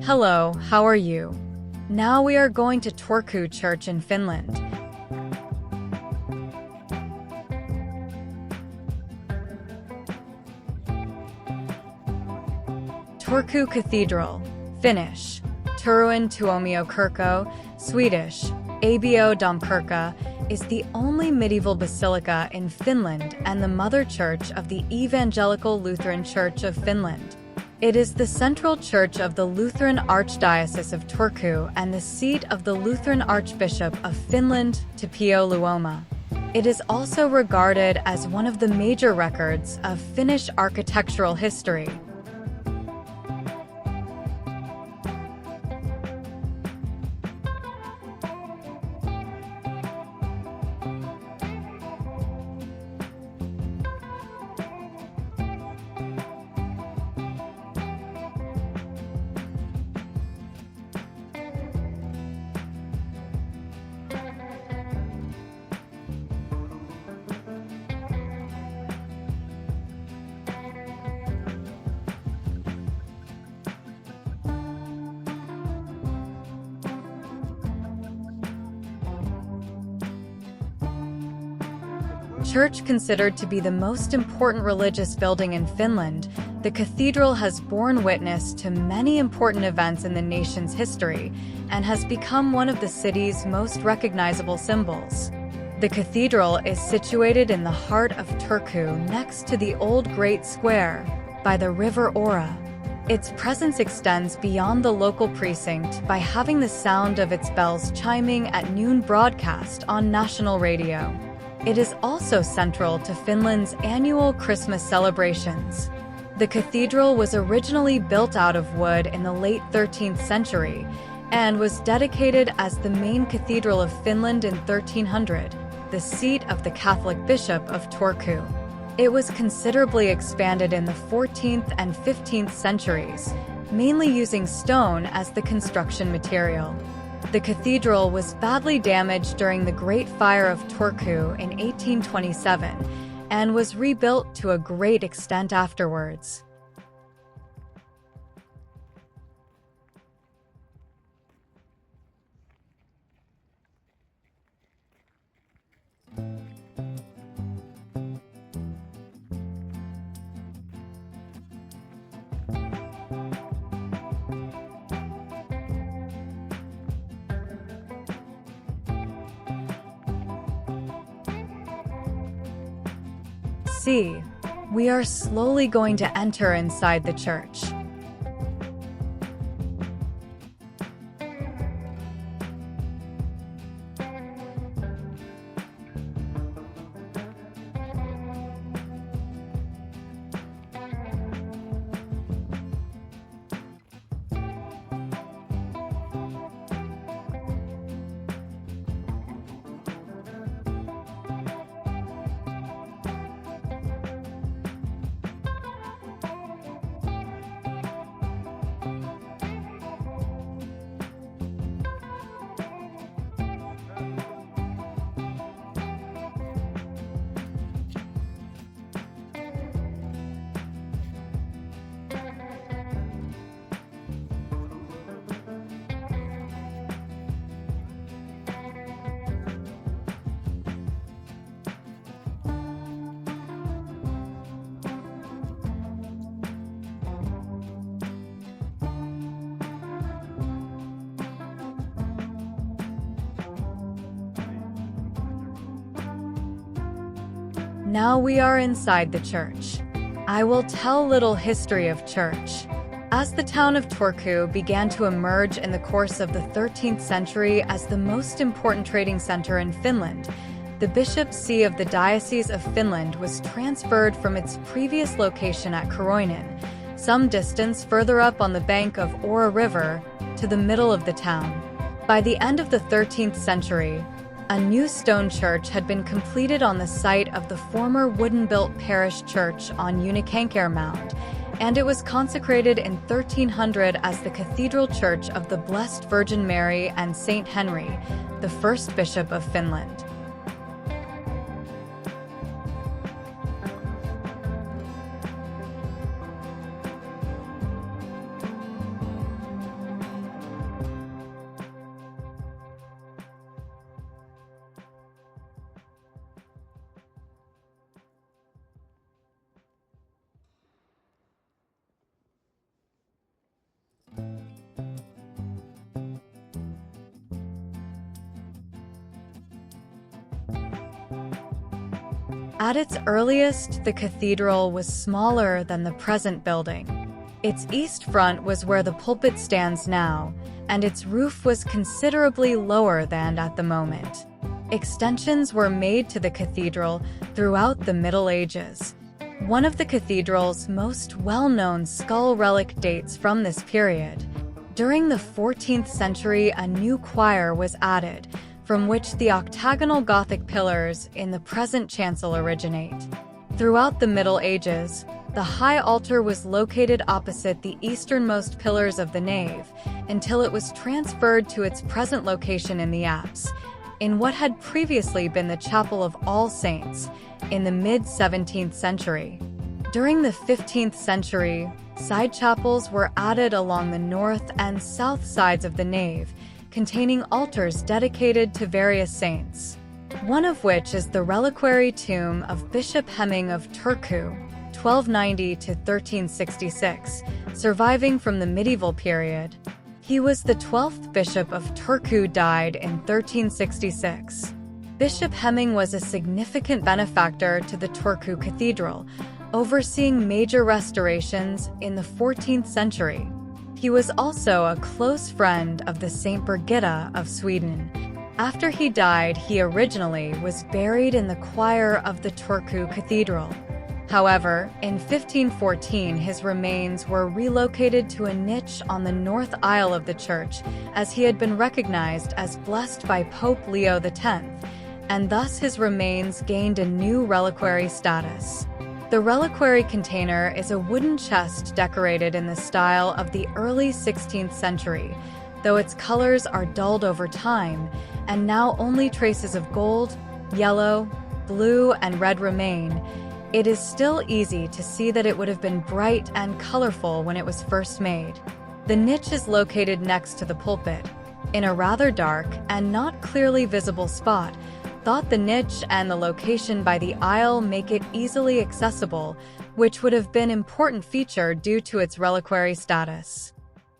Hello, how are you? Now we are going to Turku Church in Finland. Turku Cathedral, Finnish, Turun tuomiokirkko, Swedish, Abo domkyrka, is the only medieval basilica in Finland and the mother church of the Evangelical Lutheran Church of Finland. It is the central church of the Lutheran Archdiocese of Turku and the seat of the Lutheran Archbishop of Finland, Tapio Luoma. It is also regarded as one of the major records of Finnish architectural history. Church considered to be the most important religious building in Finland, the cathedral has borne witness to many important events in the nation's history and has become one of the city's most recognizable symbols. The cathedral is situated in the heart of Turku next to the old Great Square, by the river Ora. Its presence extends beyond the local precinct by having the sound of its bells chiming at noon broadcast on national radio. It is also central to Finland's annual Christmas celebrations. The cathedral was originally built out of wood in the late 13th century and was dedicated as the main cathedral of Finland in 1300, the seat of the Catholic Bishop of Turku. It was considerably expanded in the 14th and 15th centuries, mainly using stone as the construction material. The cathedral was badly damaged during the Great Fire of Turku in 1827 and was rebuilt to a great extent afterwards. See, we are slowly going to enter inside the church. Now we are inside the church. I will tell little history of church. As the town of Turku began to emerge in the course of the 13th century as the most important trading center in Finland, the bishop's see of the Diocese of Finland was transferred from its previous location at Koroinen, some distance further up on the bank of Ora River, to the middle of the town. By the end of the 13th century, a new stone church had been completed on the site of the former wooden-built parish church on Unikanker Mound, and it was consecrated in 1300 as the Cathedral Church of the Blessed Virgin Mary and Saint Henry, the first bishop of Finland. At its earliest, the cathedral was smaller than the present building. Its east front was where the pulpit stands now, and its roof was considerably lower than at the moment. Extensions were made to the cathedral throughout the Middle Ages. One of the cathedral's most well-known skull relic dates from this period. During the 14th century, a new choir was added, from which the octagonal Gothic pillars in the present chancel originate. Throughout the Middle Ages, the high altar was located opposite the easternmost pillars of the nave until it was transferred to its present location in the apse, in what had previously been the Chapel of All Saints, in the mid-17th century. During the 15th century, side chapels were added along the north and south sides of the nave, containing altars dedicated to various saints, one of which is the reliquary tomb of Bishop Hemming of Turku, 1290 to 1366, surviving from the medieval period. He was the 12th bishop of Turku, died in 1366. Bishop Hemming was a significant benefactor to the Turku Cathedral, overseeing major restorations in the 14th century. He was also a close friend of the Saint Birgitta of Sweden. After he died, he originally was buried in the choir of the Turku Cathedral. However, in 1514 his remains were relocated to a niche on the north aisle of the church, as he had been recognized as blessed by Pope Leo X, and thus his remains gained a new reliquary status. The reliquary container is a wooden chest decorated in the style of the early 16th century, though its colors are dulled over time, and now only traces of gold, yellow, blue, and red remain. It is still easy to see that it would have been bright and colorful when it was first made. The niche is located next to the pulpit, in a rather dark and not clearly visible spot. Thought the niche and the location by the aisle make it easily accessible, which would have been an important feature due to its reliquary status.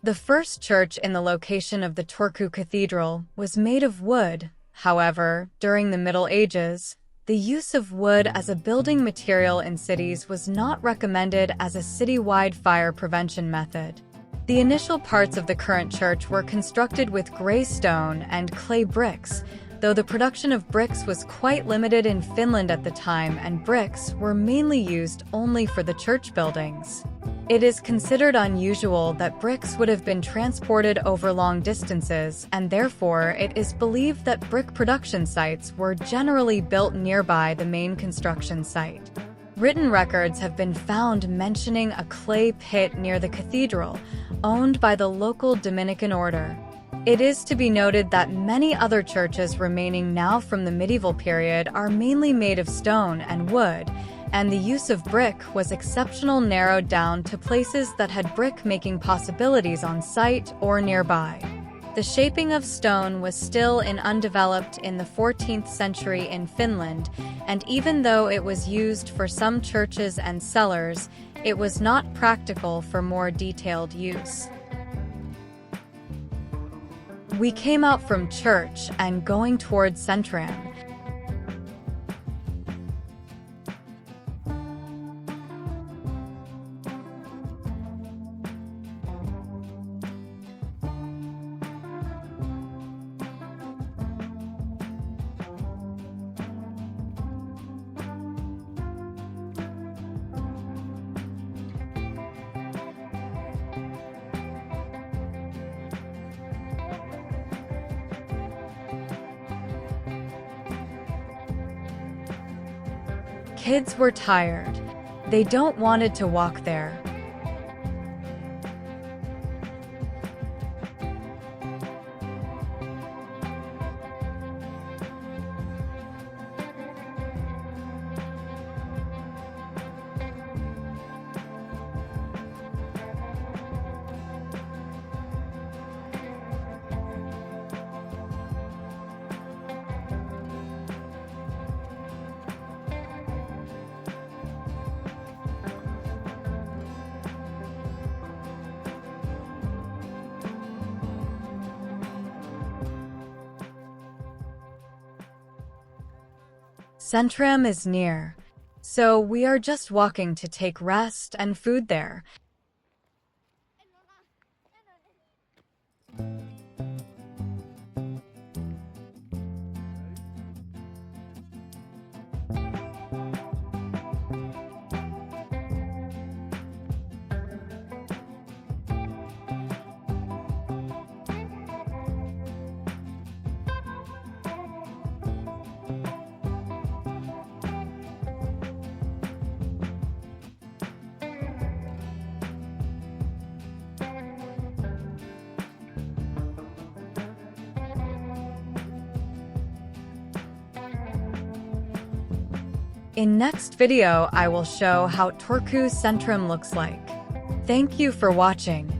The first church in the location of the Turku Cathedral was made of wood. However, during the Middle Ages, the use of wood as a building material in cities was not recommended as a citywide fire prevention method. The initial parts of the current church were constructed with gray stone and clay bricks, though the production of bricks was quite limited in Finland at the time, and bricks were mainly used only for the church buildings. It is considered unusual that bricks would have been transported over long distances, and therefore it is believed that brick production sites were generally built nearby the main construction site. Written records have been found mentioning a clay pit near the cathedral, owned by the local Dominican order. It is to be noted that many other churches remaining now from the medieval period are mainly made of stone and wood, and the use of brick was exceptional, narrowed down to places that had brick-making possibilities on site or nearby. The shaping of stone was still undeveloped in the 14th century in Finland, and even though it was used for some churches and cellars, it was not practical for more detailed use. We came out from church and going towards Centrum. Kids were tired. They don't wanted to walk there. Centrum is near. So we are just walking to take rest and food there. In next video, I will show how Turku Centrum looks like. Thank you for watching.